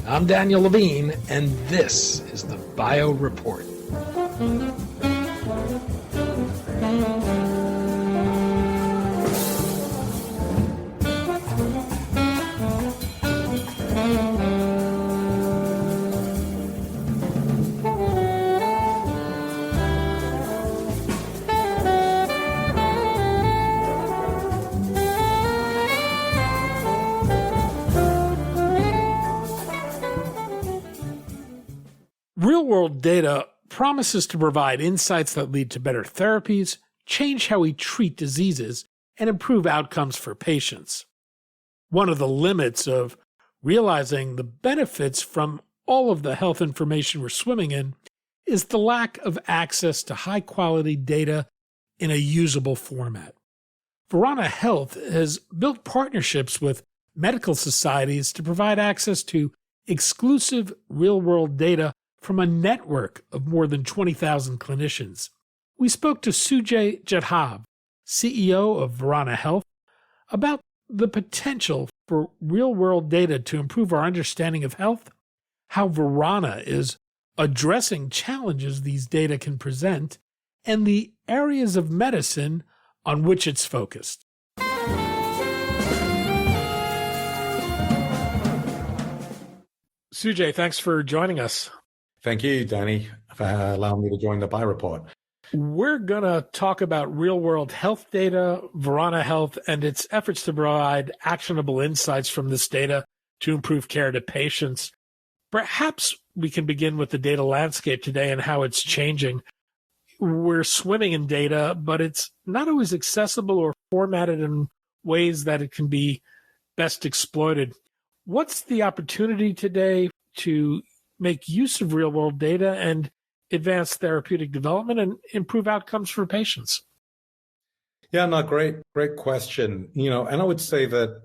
I'm Daniel Levine, and this is the Bio Report. Real-world data promises to provide insights that lead to better therapies, change how we treat diseases, and improve outcomes for patients. One of the limits of realizing the benefits from all of the health information we're swimming in is the lack of access to high-quality data in a usable format. Verana Health has built partnerships with medical societies to provide access to exclusive real-world data from a network of more than 20,000 clinicians. We spoke to Sujay Jadhav, CEO of Verana Health, about the potential for real-world data to improve our understanding of health, how Verana is addressing challenges these data can present, and the areas of medicine on which it's focused. Sujay, thanks for joining us. Thank you, Danny, for allowing me to join the Bio Report. We're going to talk about real-world health data, Verana Health, and its efforts to provide actionable insights from this data to improve care to patients. Perhaps we can begin with the data landscape today and how it's changing. We're swimming in data, but it's not always accessible or formatted in ways that it can be best exploited. What's the opportunity today to make use of real-world data and advance therapeutic development and improve outcomes for patients? Yeah, no, great question. And I would say that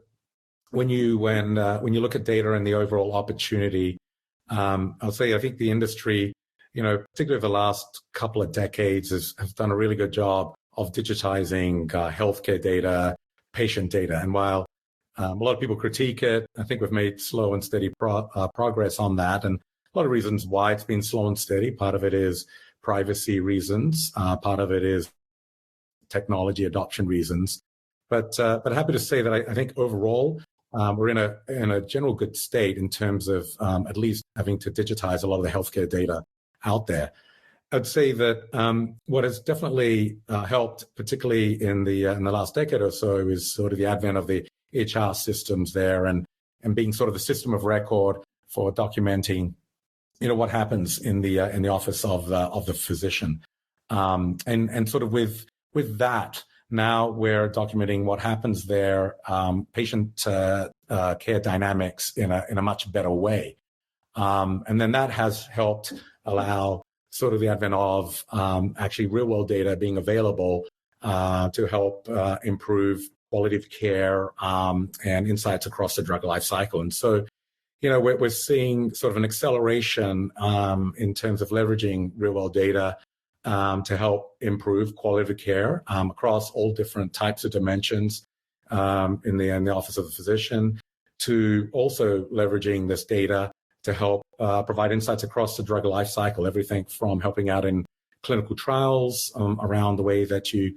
when you look at data and the overall opportunity, I'll say I think the industry, particularly the last couple of decades, has done a really good job of digitizing healthcare data, patient data. And while a lot of people critique it, I think we've made slow and steady progress on that. And a lot of reasons why it's been slow and steady. Part of it is privacy reasons. Part of it is technology adoption reasons. But happy to say that I think overall we're in a general good state in terms of at least having to digitize a lot of the healthcare data out there. I'd say that what has definitely helped, particularly in the last decade or so, is sort of the advent of the EHR systems there and being sort of the system of record for documenting what happens in the office of the physician, and sort of with that, now we're documenting what happens there, patient care dynamics in a much better way, and then that has helped allow sort of the advent of actually real world data being available to help improve quality of care and insights across the drug life cycle. And so we're seeing sort of an acceleration in terms of leveraging real-world data to help improve quality of care across all different types of dimensions in the office of the physician, to also leveraging this data to help provide insights across the drug life cycle, everything from helping out in clinical trials around the way that you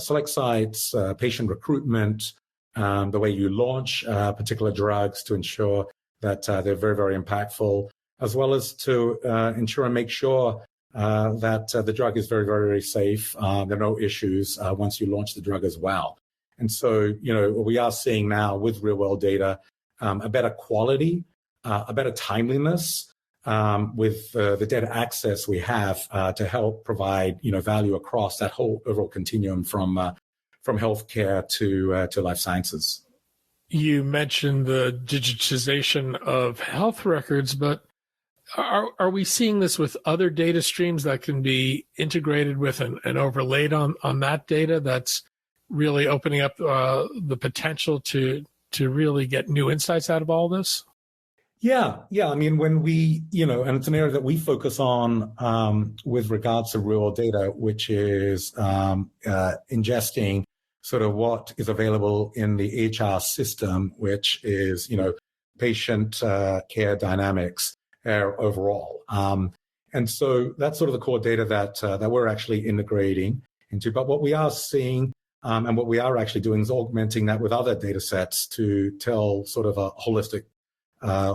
select sites, patient recruitment, the way you launch particular drugs to ensure that they're very, very impactful, as well as to ensure and make sure that the drug is very, very, very safe. There are no issues once you launch the drug as well. And so, we are seeing now with real-world data a better quality, a better timeliness with the data access we have to help provide, value across that whole overall continuum from healthcare to life sciences. You mentioned the digitization of health records, but are we seeing this with other data streams that can be integrated with and overlaid on that data that's really opening up the potential to really get new insights out of all this? Yeah. I mean, when we, and it's an area that we focus on with regards to real data, which is ingesting sort of what is available in the EHR system, which is, patient care dynamics overall. And so that's sort of the core data that we're actually integrating into. But what we are seeing and what we are actually doing is augmenting that with other data sets to tell sort of a holistic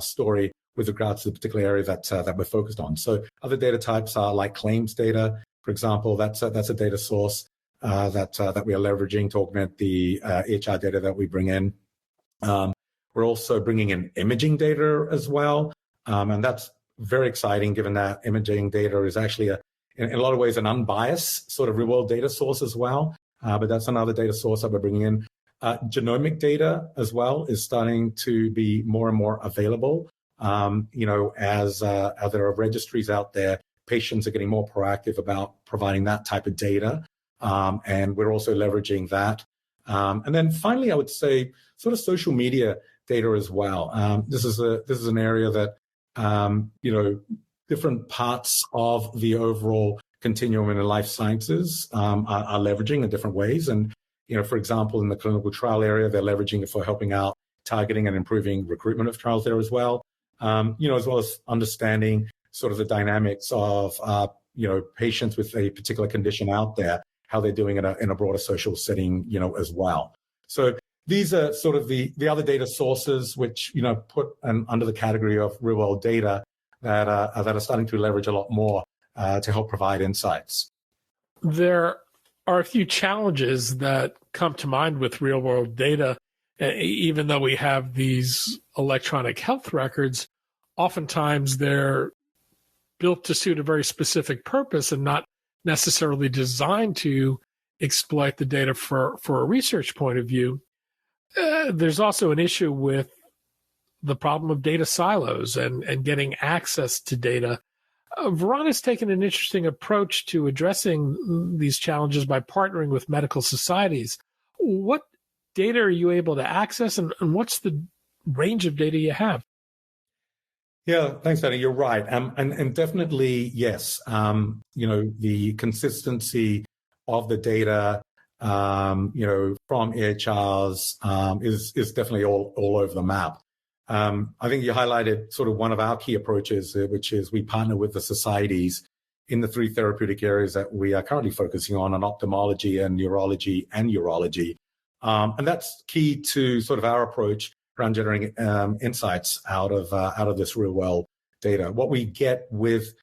story with regards to the particular area that we're focused on. So other data types are like claims data, for example. That's a data source that we are leveraging to augment the EHR data that we bring in. We're also bringing in imaging data as well, and that's very exciting given that imaging data is actually in a lot of ways an unbiased sort of real-world data source as well. But that's another data source that we're bringing in. Genomic data as well is starting to be more and more available. As there are registries out there, patients are getting more proactive about providing that type of data. And we're also leveraging that. And then finally, I would say sort of social media data as well. This is an area that, different parts of the overall continuum in the life sciences are leveraging in different ways. And, for example, in the clinical trial area, they're leveraging it for helping out targeting and improving recruitment of trials there as well. As well as understanding sort of the dynamics of, patients with a particular condition out there, how they're doing in a broader social setting, as well. So these are sort of the other data sources which, put under the category of real world data that are starting to leverage a lot more to help provide insights. There are a few challenges that come to mind with real world data. Even though we have these electronic health records, oftentimes they're built to suit a very specific purpose and not necessarily designed to exploit the data for a research point of view. There's also an issue with the problem of data silos and getting access to data. Verana's taken an interesting approach to addressing these challenges by partnering with medical societies. What data are you able to access, and what's the range of data you have? Yeah, thanks, Danny. You're right. And definitely, yes, the consistency of the data, from EHRs is definitely all over the map. I think you highlighted sort of one of our key approaches, which is we partner with the societies in the 3 therapeutic areas that we are currently focusing on ophthalmology and neurology and urology. And that's key to sort of our approach around generating insights out of this real world data. What we get with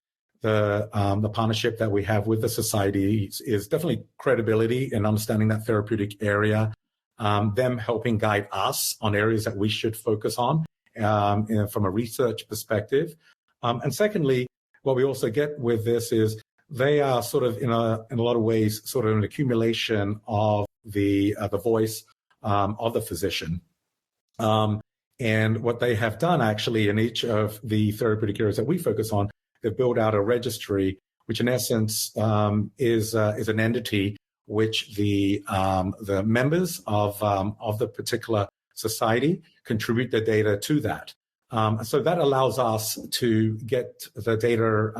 the partnership that we have with the society is definitely credibility and understanding that therapeutic area, them helping guide us on areas that we should focus on from a research perspective. And secondly, what we also get with this is they are sort of in a lot of ways sort of an accumulation of the voice of the physician. And what they have done actually in each of the therapeutic areas that we focus on, they've built out a registry, which in essence is an entity which the members of the particular society contribute their data to that. So that allows us to get the data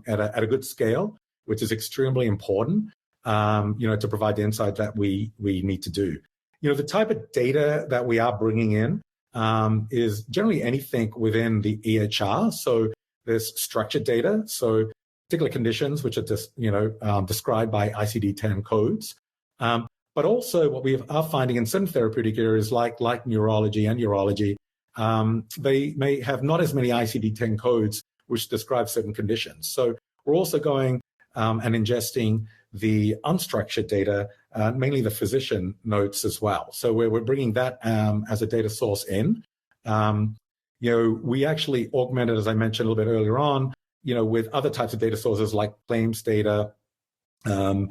at a good scale, which is extremely important, to provide the insight that we need to do. The type of data that we are bringing in is generally anything within the EHR. So there's structured data, so particular conditions which are just described by ICD-10 codes. But also what we are finding in some therapeutic areas like neurology and urology, they may have not as many ICD-10 codes which describe certain conditions. So we're also going and ingesting the unstructured data, mainly the physician notes as well. So we're bringing that as a data source in. We actually augmented, as I mentioned a little bit earlier on, with other types of data sources like claims data, and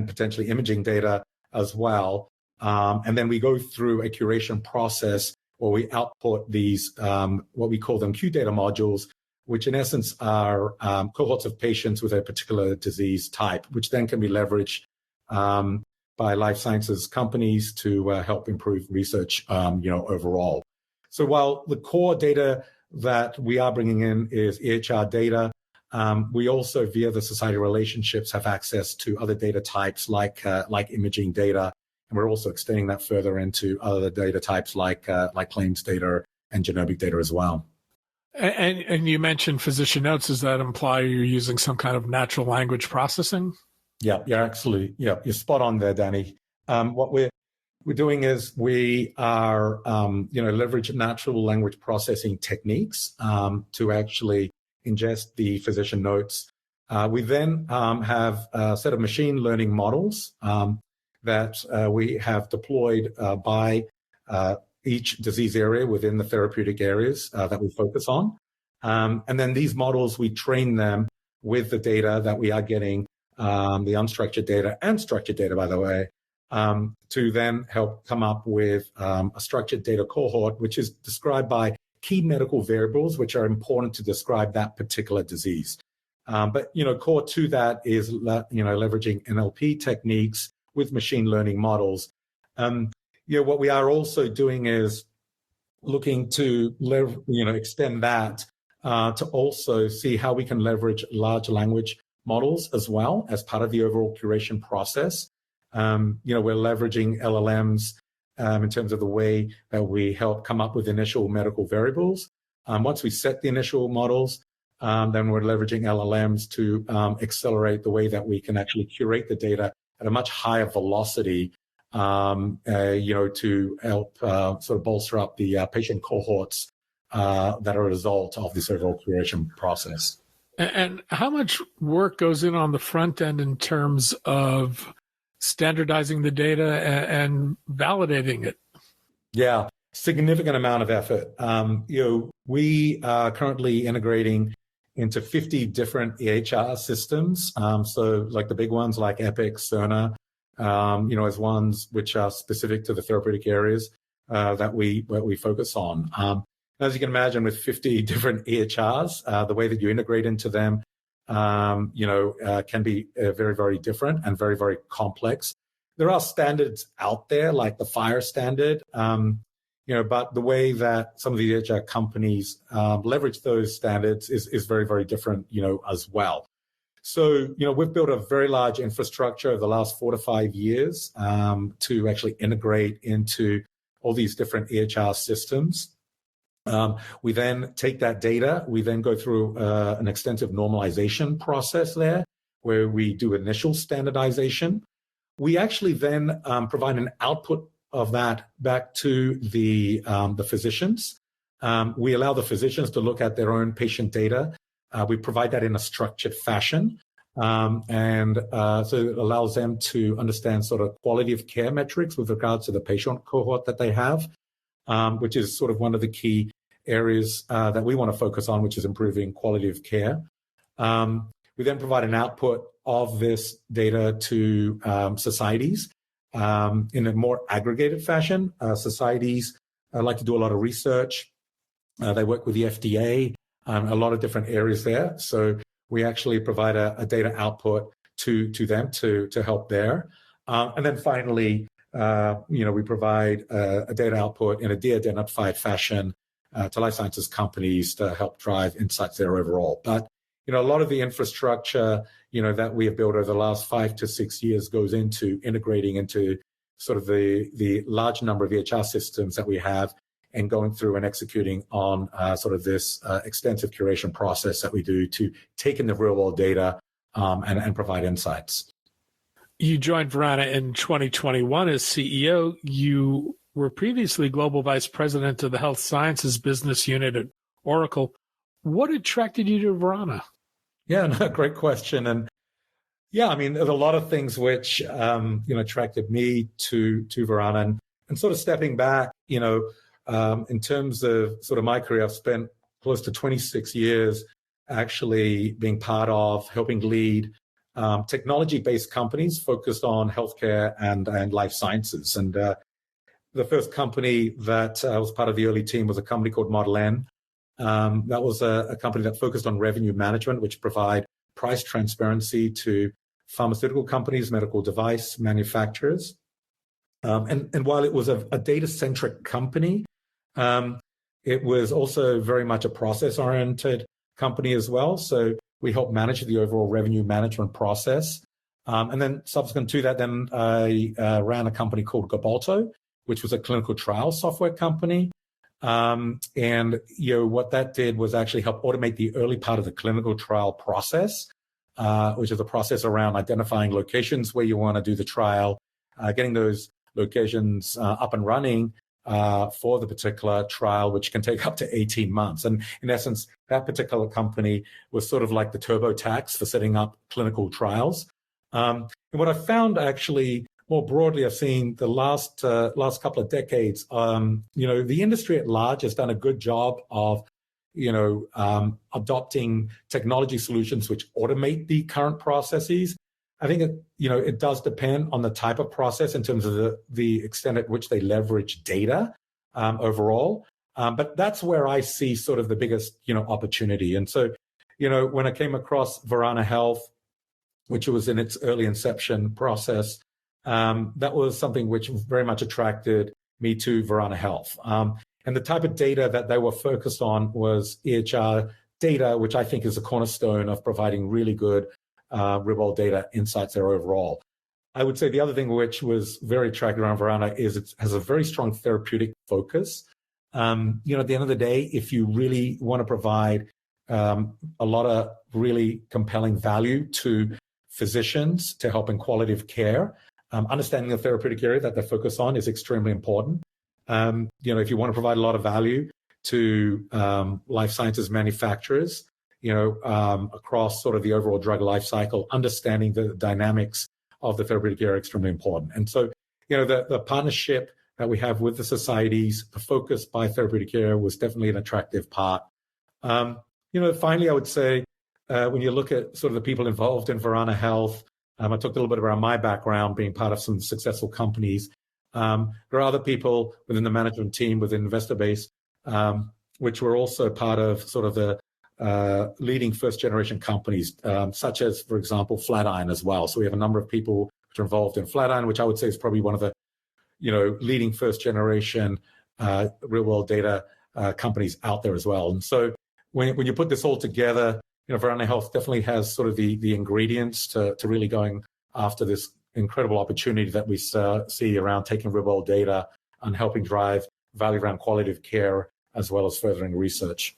potentially imaging data as well. And then we go through a curation process where we output these, what we call them Q data modules, which in essence are cohorts of patients with a particular disease type, which then can be leveraged by life sciences companies to help improve research, overall. So while the core data that we are bringing in is EHR data, we also, via the society relationships, have access to other data types like imaging data, and we're also extending that further into other data types like claims data and genomic data as well. And you mentioned physician notes. Does that imply you're using some kind of natural language processing? Yeah, you're spot on there, Danny. What we're doing is we are, leverage natural language processing techniques to actually ingest the physician notes. We then have a set of machine learning models that we have deployed by each disease area within the therapeutic areas that we focus on. And then these models, we train them with the data that we are getting, the unstructured data and structured data, by the way, to then help come up with a structured data cohort, which is described by key medical variables, which are important to describe that particular disease. But core to that is, leveraging NLP techniques with machine learning models. What we are also doing is looking to extend that to also see how we can leverage large language models as well as part of the overall curation process. We're leveraging LLMs in terms of the way that we help come up with initial medical variables. Once we set the initial models, then we're leveraging LLMs to accelerate the way that we can actually curate the data at a much higher velocity, to help sort of bolster up the patient cohorts that are a result of this overall curation process. And how much work goes in on the front end in terms of standardizing the data and validating it? Yeah, significant amount of effort. We are currently integrating into 50 different EHR systems. So like the big ones like Epic, Cerner, as ones which are specific to the therapeutic areas that we focus on. As you can imagine, with 50 different EHRs, the way that you integrate into them, can be very, very different and very, very complex. There are standards out there like the FHIR standard, but the way that some of the EHR companies leverage those standards is very, very different, as well. So, we've built a very large infrastructure over the last 4 to 5 years to actually integrate into all these different EHR systems. We then take that data, we then go through an extensive normalization process there where we do initial standardization. We actually then provide an output of that back to the physicians. We allow the physicians to look at their own patient data. We provide that in a structured fashion. So it allows them to understand sort of quality of care metrics with regards to the patient cohort that they have, which is sort of one of the key areas that we want to focus on, which is improving quality of care. We then provide an output of this data to societies in a more aggregated fashion. Societies like to do a lot of research. They work with the FDA, a lot of different areas there. So we actually provide a data output to them to help there. And then finally, we provide a data output in a de-identified fashion to life sciences companies to help drive insights there overall. But, a lot of the infrastructure, that we have built over the last 5 to 6 years goes into integrating into sort of the large number of EHR systems that we have and going through and executing on sort of this extensive curation process that we do to take in the real world data and provide insights. You joined Verana in 2021 as CEO. You were previously Global Vice President of the Health Sciences Business Unit at Oracle. What attracted you to Verana? Yeah, no, great question. And yeah, there's a lot of things which, attracted me to Verana and sort of stepping back, in terms of sort of my career, I've spent close to 26 years actually being part of helping lead technology-based companies focused on healthcare and life sciences. And the first company that was part of the early team was a company called Model N. That was a company that focused on revenue management, which provide price transparency to pharmaceutical companies, medical device manufacturers. And while it was a data-centric company, it was also very much a process-oriented company as well. So we helped manage the overall revenue management process. And then subsequent to that, then I ran a company called Gabalto, which was a clinical trial software company. And what that did was actually help automate the early part of the clinical trial process, which is a process around identifying locations where you want to do the trial, getting those locations up and running for the particular trial, which can take up to 18 months. And in essence, that particular company was sort of like the TurboTax for setting up clinical trials. And what I found actually more broadly, I've seen the last couple of decades, the industry at large has done a good job of, adopting technology solutions which automate the current processes. I think it does depend on the type of process in terms of the extent at which they leverage data overall. But that's where I see sort of the biggest, opportunity. And so, when I came across Verana Health, which was in its early inception process, that was something which very much attracted me to Verana Health. And the type of data that they were focused on was EHR data, which I think is a cornerstone of providing really good real-world data insights there overall. I would say the other thing which was very attractive around Verana is it has a very strong therapeutic focus. At the end of the day, if you really want to provide a lot of really compelling value to physicians to help in quality of care, understanding the therapeutic area that they focus on is extremely important. If you want to provide a lot of value to life sciences manufacturers, across sort of the overall drug life cycle, understanding the dynamics of the therapeutic area is extremely important. And so, the partnership that we have with the societies, the focus by therapeutic area was definitely an attractive part. Finally, I would say, when you look at sort of the people involved in Verana Health, I talked a little bit about my background being part of some successful companies. There are other people within the management team, within investor base, which were also part of sort of the leading first-generation companies, such as, for example, Flatiron as well. So we have a number of people which are involved in Flatiron, which I would say is probably one of the, leading first-generation real-world data companies out there as well. And so when you put this all together, Verana Health definitely has sort of the ingredients to really going after this incredible opportunity that we see around taking real-world data and helping drive value around quality of care as well as furthering research.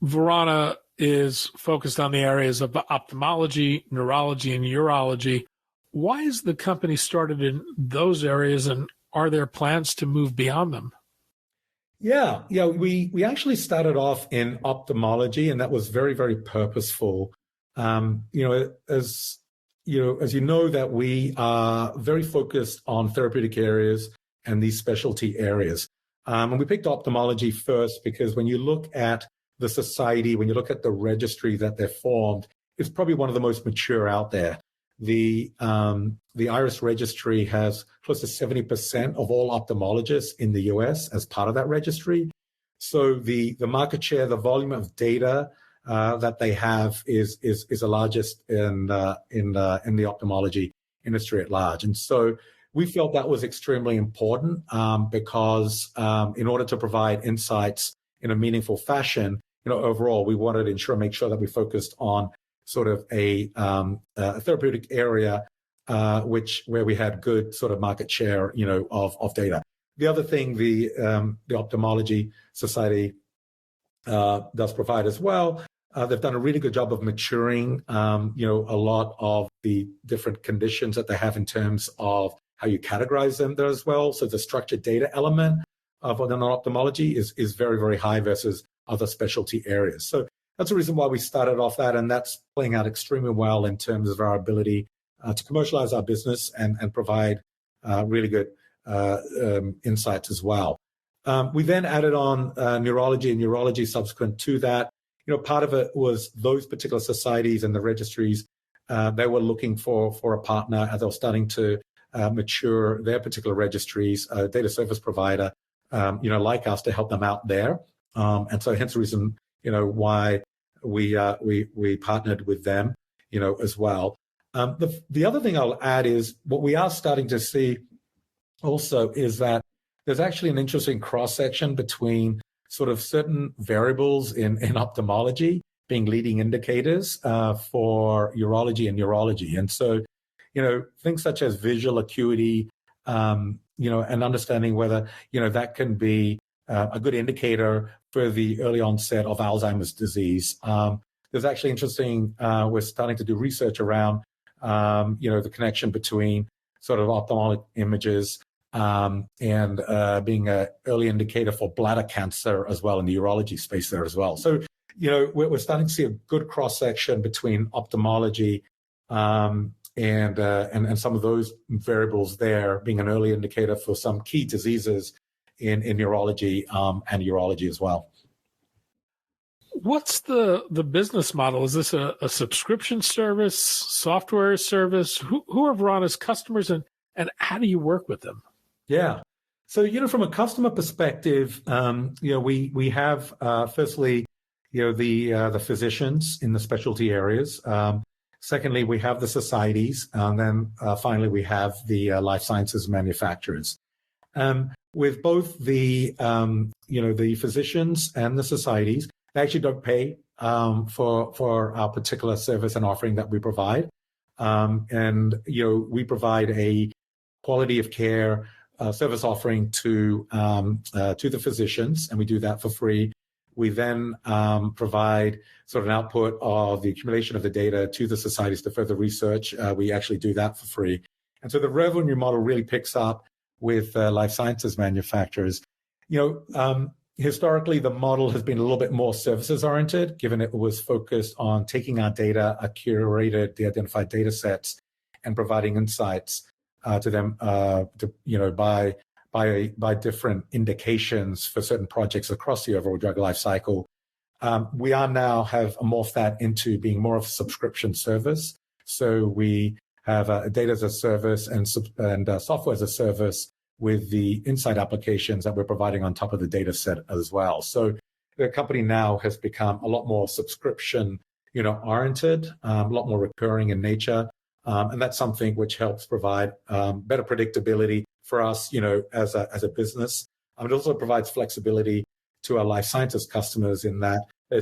Verana is focused on the areas of ophthalmology, neurology, and urology. Why is the company started in those areas, and are there plans to move beyond them? Yeah. We actually started off in ophthalmology, and that was very, very purposeful. As that we are very focused on therapeutic areas and these specialty areas. And we picked ophthalmology first because when you look at the society, when you look at the registry that they're formed, it's probably one of the most mature out there. The IRIS registry has close to 70% of all ophthalmologists in the US as part of that registry. So the market share, the volume of data that they have is the largest in the ophthalmology industry at large. And so we felt that was extremely important because in order to provide insights in a meaningful fashion, overall, we wanted to make sure that we focused on sort of a therapeutic area where we had good sort of market share, of data. The other thing the Ophthalmology Society does provide as well, they've done a really good job of maturing, a lot of the different conditions that they have in terms of how you categorize them there as well. So the structured data element of ophthalmology is very, very high versus other specialty areas. So that's the reason why we started off that, and that's playing out extremely well in terms of our ability to commercialize our business and provide really good insights as well. We then added on neurology and urology subsequent to that. Part of it was those particular societies and the registries, they were looking for a partner as they were starting to mature their particular registries, a data service provider, like us to help them out there. And so hence the reason, why we partnered with them, as well. The other thing I'll add is what we are starting to see also is that there's actually an interesting cross-section between sort of certain variables in ophthalmology being leading indicators for urology and neurology. And so, things such as visual acuity, and understanding whether, that can be a good indicator for the early onset of Alzheimer's disease. There's actually interesting, we're starting to do research around, the connection between sort of ophthalmic images and being an early indicator for bladder cancer as well in the urology space there as well. So, we're starting to see a good cross-section between ophthalmology and some of those variables there being an early indicator for some key diseases in neurology and urology as well. What's the business model? Is this a subscription service, software service? Who are Verana's customers, and how do you work with them? Yeah. So, from a customer perspective, we have firstly, the physicians in the specialty areas. Secondly, we have the societies, and then finally we have the life sciences manufacturers. With both the the physicians and the societies, they actually don't pay for our particular service and offering that we provide, and we provide a quality of care service offering to the physicians, and we do that for free. We then provide sort of an output of the accumulation of the data to the societies to further research. We actually do that for free. And so the revenue model really picks up with life sciences manufacturers. Historically, the model has been a little bit more services oriented, given it was focused on taking our data, curated the identified data sets, and providing insights to them by different indications for certain projects across the overall drug life cycle. We are now have morphed that into being more of a subscription service. So we have a data as a service and software as a service with the insight applications that we're providing on top of the data set as well. So the company now has become a lot more subscription, oriented, a lot more recurring in nature. And that's something which helps provide better predictability for us, as a business. It also provides flexibility to our life sciences customers in that they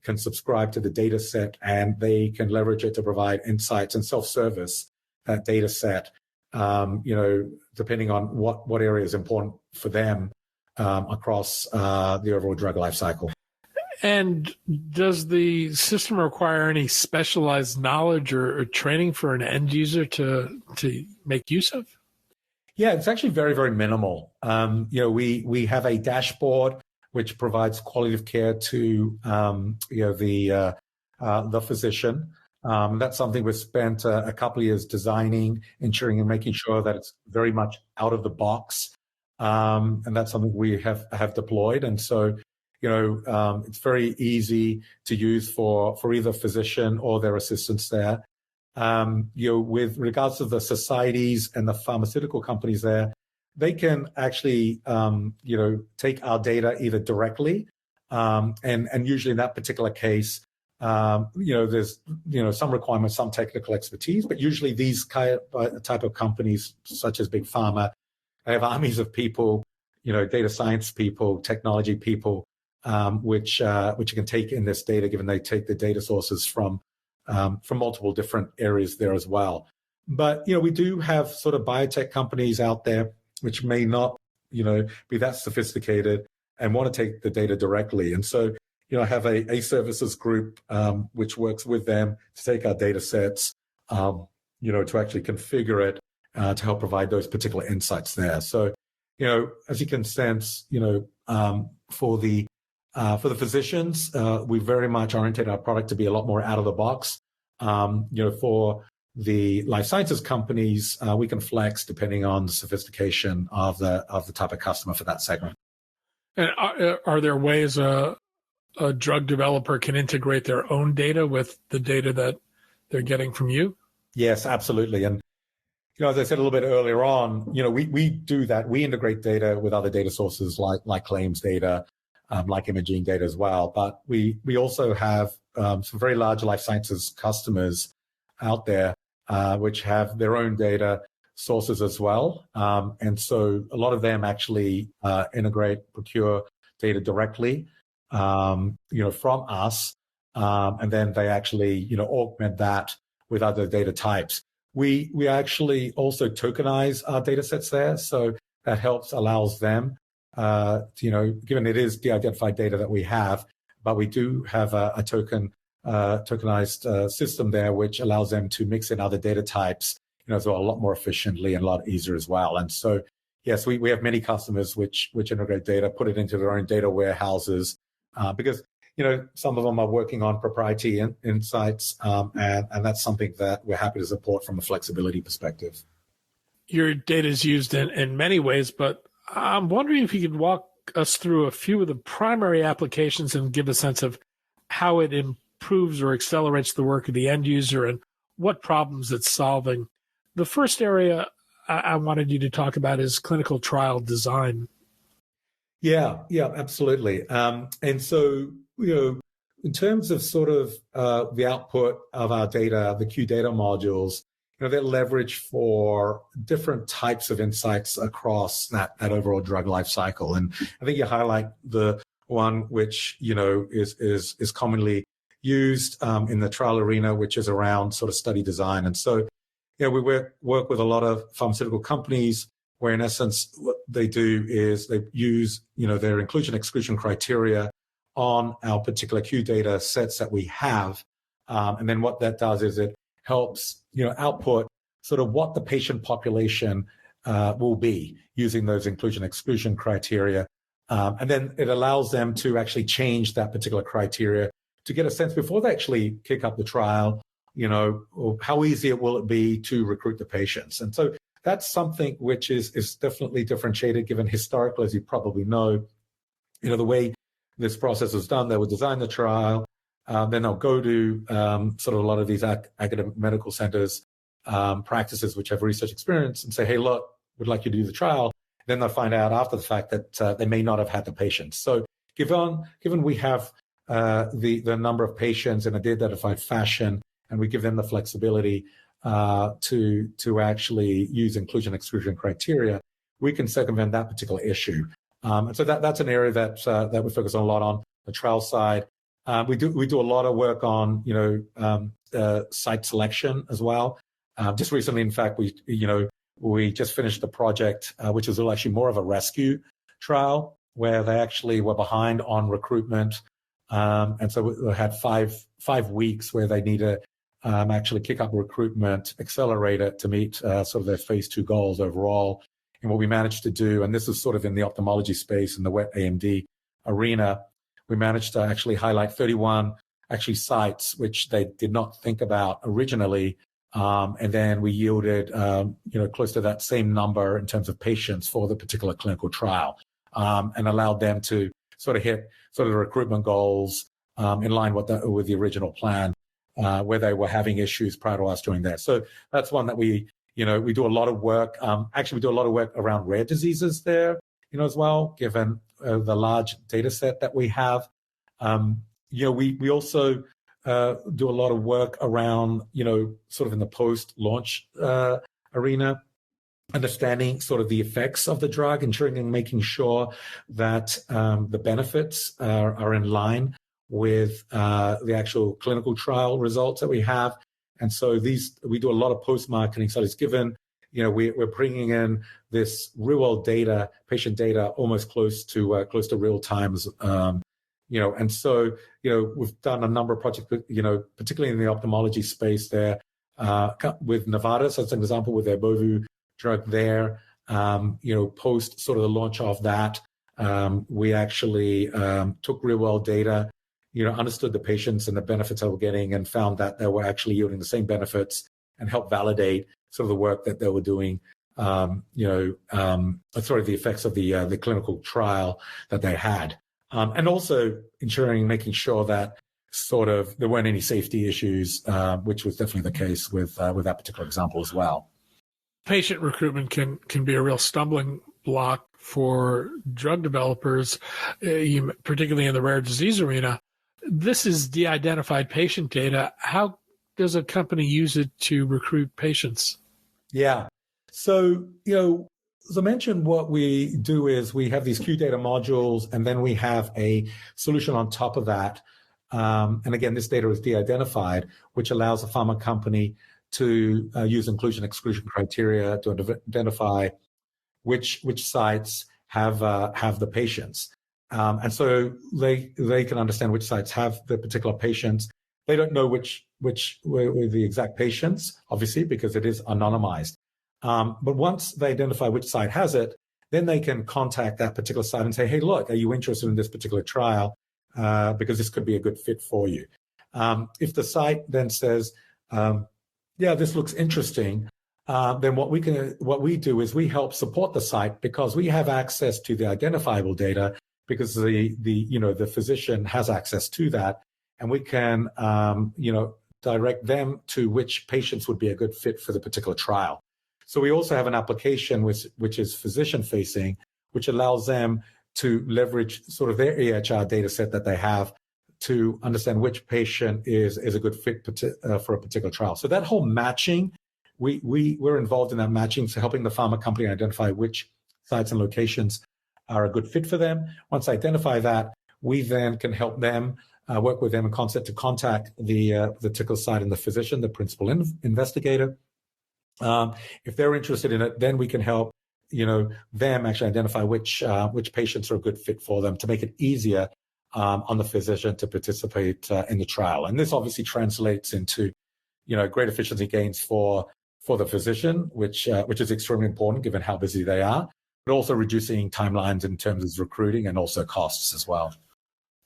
can subscribe to the data set and they can leverage it to provide insights and self-service that data set, depending on what area is important for them across the overall drug life cycle. And does the system require any specialized knowledge or training for an end user to make use of? Yeah, it's actually very, very minimal. We have a dashboard which provides quality of care to the physician. That's something we've spent a couple of years designing, ensuring and making sure that it's very much out of the box. And that's something we have deployed. And so, it's very easy to use for either physician or their assistants there. With regards to the societies and the pharmaceutical companies there, they can actually, take our data either directly, and usually in that particular case, there's, some requirements, some technical expertise, but usually these type of companies, such as Big Pharma, they have armies of people, data science people, technology people, which you can take in this data, given they take the data sources from multiple different areas there as well. But, we do have sort of biotech companies out there which may not, be that sophisticated and want to take the data directly. And so, I have a services group which works with them to take our data sets, to actually configure it to help provide those particular insights there. So, as you can sense, for the physicians, we very much oriented our product to be a lot more out of the box. For the life sciences companies, we can flex depending on the sophistication of the type of customer for that segment. And are there ways a drug developer can integrate their own data with the data that they're getting from you? Yes, absolutely. And as I said a little bit earlier on, we do that. We integrate data with other data sources like claims data, like imaging data as well. But we also have some very large life sciences customers out there which have their own data sources as well. And so a lot of them actually procure data directly, from us. And then they actually, augment that with other data types. We actually also tokenize our data sets there. So that allows them given it is de-identified data that we have, but we do have a tokenized system there, which allows them to mix in other data types, as well, a lot more efficiently and a lot easier as well. And so, yes, we have many customers which integrate data, put it into their own data warehouses, because some of them are working on proprietary insights, and that's something that we're happy to support from a flexibility perspective. Your data is used in many ways, but I'm wondering if you could walk us through a few of the primary applications and give a sense of how it improves or accelerates the work of the end user and what problems it's solving. The first area I wanted you to talk about is clinical trial design. Yeah, absolutely. And so, in terms of sort of the output of our data, the Q data modules, they're leveraged for different types of insights across that overall drug life cycle. And I think you highlight the one which, is commonly used in the trial arena, which is around sort of study design. And so, we work with a lot of pharmaceutical companies where, in essence, what they do is they use, their inclusion-exclusion criteria on our particular Q data sets that we have. And then what that does is it helps, output sort of what the patient population will be using those inclusion-exclusion criteria. And then it allows them to actually change that particular criteria to get a sense before they actually kick up the trial, how easy will it be to recruit the patients. And so that's something which is definitely differentiated, given historically, as you probably know, the way this process was done. They would design the trial, then they'll go to sort of a lot of these academic medical centers, practices which have research experience, and say, hey, look, we'd like you to do the trial. Then they'll find out after the fact that they may not have had the patients. So given we have the number of patients in a de-identified fashion, and we give them the flexibility to actually use inclusion-exclusion criteria, we can circumvent that particular issue. And so that's an area that we focus on a lot on the trial side. We do a lot of work on site selection as well. Just recently, in fact, we just finished the project, which was actually more of a rescue trial, where they actually were behind on recruitment, and so we had five weeks where they need to actually kick up recruitment, accelerate it to meet sort of their phase 2 goals overall. And what we managed to do, and this is sort of in the ophthalmology space in the wet AMD arena, we managed to actually highlight 31 sites which they did not think about originally, and then we yielded close to that same number in terms of patients for the particular clinical trial, and allowed them to sort of hit sort of the recruitment goals in line with the original plan, where they were having issues prior to us doing that. So that's one that we do a lot of work. Actually, we do a lot of work around rare diseases there, as well, given the large data set that we have. We also do a lot of work around, sort of in the post-launch arena, understanding sort of the effects of the drug, ensuring and making sure that the benefits are in line with the actual clinical trial results that we have. And so we do a lot of post-marketing studies, given, we're bringing in this real-world data, patient data, almost close to real times. And so, we've done a number of projects, particularly in the ophthalmology space there, with Novartis, as an example, with their Bovu drug there. Post sort of the launch of that, we actually took real-world data, understood the patients and the benefits they were getting, and found that they were actually yielding the same benefits, and helped validate sort of the work that they were doing, the effects of the clinical trial that they had. And also making sure that sort of there weren't any safety issues, which was definitely the case with that particular example as well. Patient recruitment can be a real stumbling block for drug developers, particularly in the rare disease arena. This is de-identified patient data. How does a company use it to recruit patients? Yeah. So, as I mentioned, what we do is we have these Q data modules, and then we have a solution on top of that. And again, this data is de-identified, which allows a pharma company to use inclusion-exclusion criteria to identify which sites have the patients. And so they can understand which sites have the particular patients. They don't know which were the exact patients, obviously, because it is anonymized. But once they identify which site has it, then they can contact that particular site and say, hey, look, are you interested in this particular trial? Because this could be a good fit for you. If the site then says, yeah, this looks interesting, then what we do is we help support the site because we have access to the identifiable data because the physician has access to that, and we can direct them to which patients would be a good fit for the particular trial. So we also have an application which is physician facing, which allows them to leverage sort of their EHR data set that they have to understand which patient is a good fit for a particular trial. So that whole matching, we're involved in that matching, so helping the pharma company identify which sites and locations are a good fit for them. Once they identify that, we then can help them, work with them in concert to contact the particular site and the physician, the principal investigator. If they're interested in it, then we can help them actually identify which patients are a good fit for them to make it easier on the physician to participate in the trial. And this obviously translates into great efficiency gains for the physician, which is extremely important given how busy they are, but also reducing timelines in terms of recruiting and also costs as well.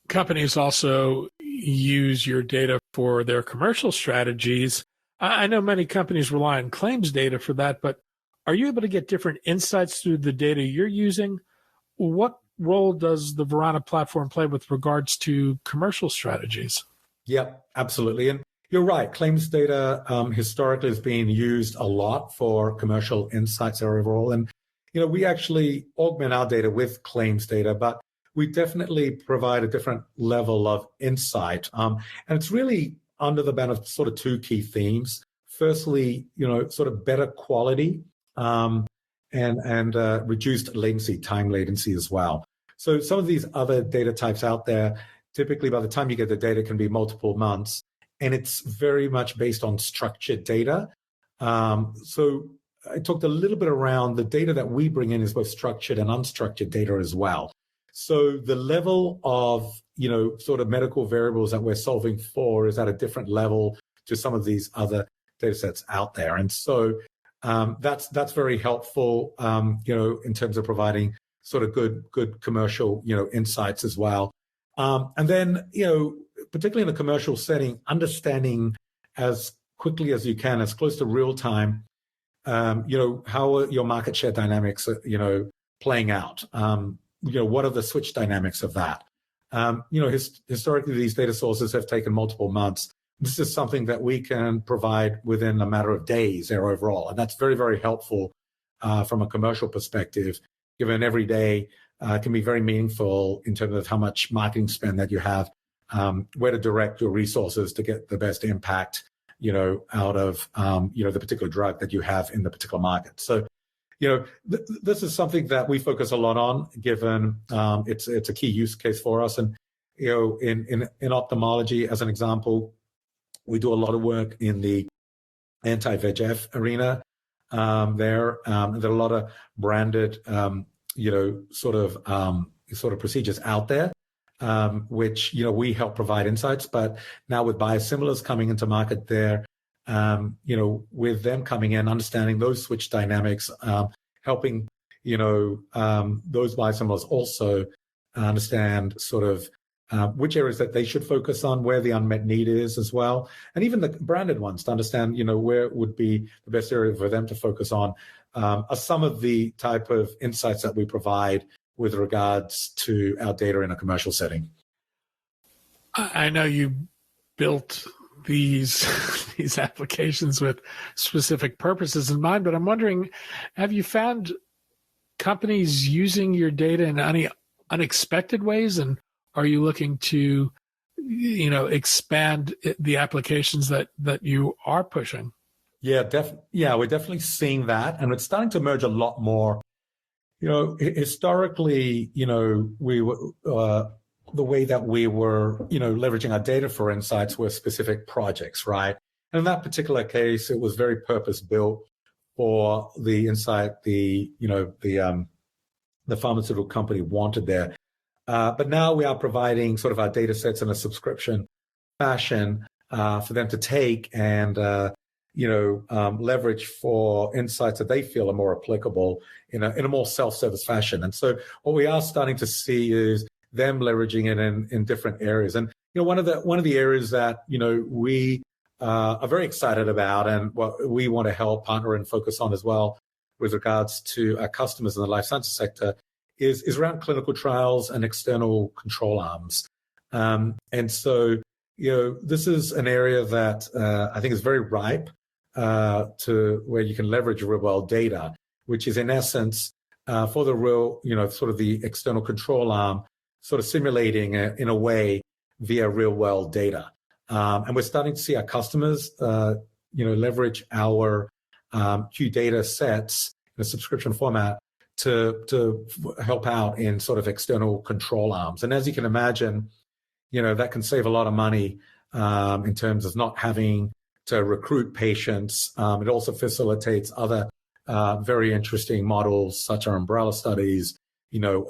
Companies also use your data for their commercial strategies. I know many companies rely on claims data for that, but are you able to get different insights through the data you're using? What role does the Verana platform play with regards to commercial strategies? Yeah, absolutely. And you're right. Claims data historically has been used a lot for commercial insights overall. And, we actually augment our data with claims data, but we definitely provide a different level of insight. And it's really under the banner of sort of two key themes. Firstly, sort of better quality and reduced time latency as well. So some of these other data types out there, typically by the time you get the data can be multiple months, and it's very much based on structured data. So I talked a little bit around the data that we bring in is both structured and unstructured data as well. So the level of, sort of medical variables that we're solving for is at a different level to some of these other data sets out there. And so that's very helpful, in terms of providing sort of good commercial, insights as well. And then, particularly in a commercial setting, understanding as quickly as you can, as close to real time, how are your market share dynamics, playing out? What are the switch dynamics of that? Historically, these data sources have taken multiple months. This is something that we can provide within a matter of days there overall. And that's very, very helpful from a commercial perspective, given every day can be very meaningful in terms of how much marketing spend that you have, where to direct your resources to get the best impact, out of, the particular drug that you have in the particular market. So, this is something that we focus a lot on, given it's a key use case for us. And, in ophthalmology, as an example, we do a lot of work in the anti-VEGF arena there. There are a lot of branded, sort of procedures out there, which, we help provide insights. But now with biosimilars coming into market there, with them coming in, understanding those switch dynamics, helping, those biosimilars also understand sort of which areas that they should focus on, where the unmet need is as well. And even the branded ones to understand, where would be the best area for them to focus on, are some of the type of insights that we provide with regards to our data in a commercial setting. I know you built these applications with specific purposes in mind, but I'm wondering, have you found companies using your data in any unexpected ways? And are you looking to, expand the applications that you are pushing? Yeah, we're definitely seeing that. And it's starting to emerge a lot more. Historically, we were, the way that we were, leveraging our data for insights were specific projects, right? And in that particular case, it was very purpose built for the insight, the the pharmaceutical company wanted there. But now we are providing sort of our data sets in a subscription fashion for them to take and leverage for insights that they feel are more applicable in a more self-service fashion. And so what we are starting to see is them leveraging it in different areas. And one of the areas that we are very excited about and what we want to help partner and focus on as well with regards to our customers in the life sciences sector is around clinical trials and external control arms. And so this is an area that I think is very ripe to where you can leverage real world data, which is in essence for the real, sort of the external control arm, sort of simulating in a way via real world data. And we're starting to see our customers, leverage our Q data sets in a subscription format to help out in sort of external control arms. And as you can imagine, that can save a lot of money in terms of not having to recruit patients. It also facilitates other very interesting models, such as umbrella studies,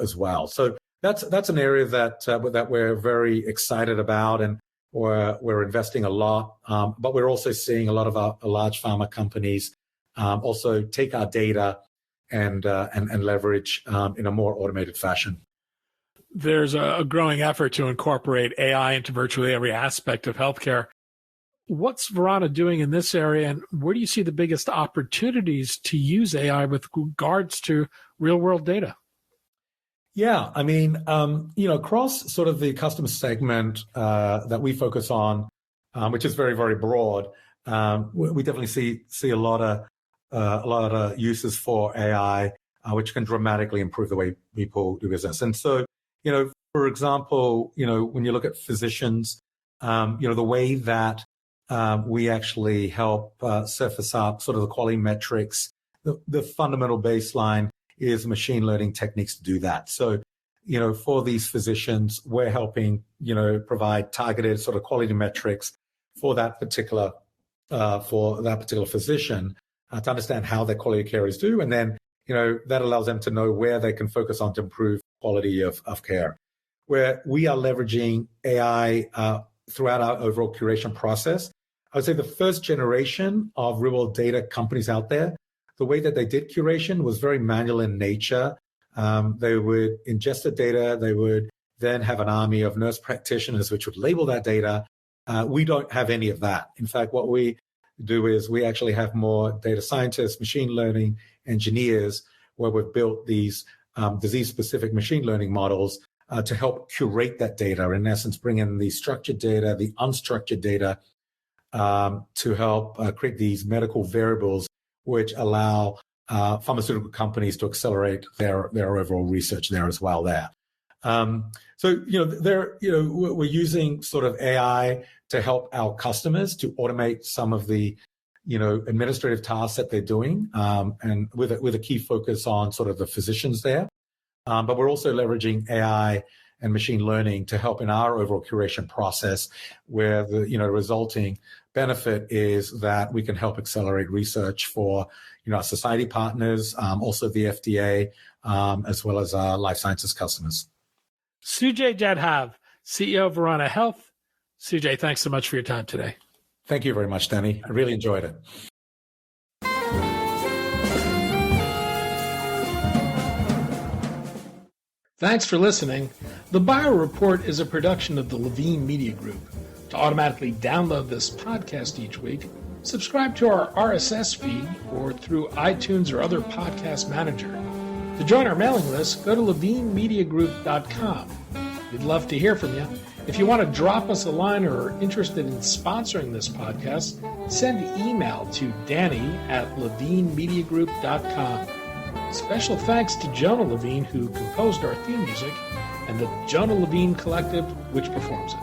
as well. So that's an area that we're very excited about, and we're investing a lot. But we're also seeing a lot of our large pharma companies also take our data and leverage in a more automated fashion. There's a growing effort to incorporate AI into virtually every aspect of healthcare. What's Verana doing in this area, and where do you see the biggest opportunities to use AI with regards to real-world data? Yeah, I mean, across sort of the customer segment that we focus on, which is very, very broad, we definitely see a lot of uses for AI, which can dramatically improve the way people do business. And so, for example, when you look at physicians, the way that we actually help surface up sort of the quality metrics, the fundamental baseline is machine learning techniques to do that. So, for these physicians, we're helping, provide targeted sort of quality metrics for that particular physician to understand how their quality of care is due. And then, that allows them to know where they can focus on to improve quality of care. Where we are leveraging AI throughout our overall curation process, I would say the first generation of real-world data companies out there, the way that they did curation was very manual in nature. They would ingest the data. They would then have an army of nurse practitioners which would label that data. We don't have any of that. In fact, what we do is we actually have more data scientists, machine learning engineers, where we've built these disease-specific machine learning models to help curate that data. In essence, bring in the structured data, the unstructured data, to help create these medical variables which allow pharmaceutical companies to accelerate their overall research there as well there. So, we're using sort of AI to help our customers to automate some of the, administrative tasks that they're doing, and with a key focus on sort of the physicians there. But we're also leveraging AI and machine learning to help in our overall curation process, where the, resulting benefit is that we can help accelerate research for, our society partners, also the FDA, as well as our life sciences customers. Sujay Jadhav, CEO of Verana Health. Sujay, thanks so much for your time today. Thank you very much, Danny. I really enjoyed it. Thanks for listening. The Bio Report is a production of the Levine Media Group. To automatically download this podcast each week, subscribe to our RSS feed or through iTunes or other podcast manager. To join our mailing list, go to levinemediagroup.com. We'd love to hear from you. If you want to drop us a line or are interested in sponsoring this podcast, send an email to danny@levinemediagroup.com. Special thanks to Jonah Levine, who composed our theme music, and the Jonah Levine Collective, which performs it.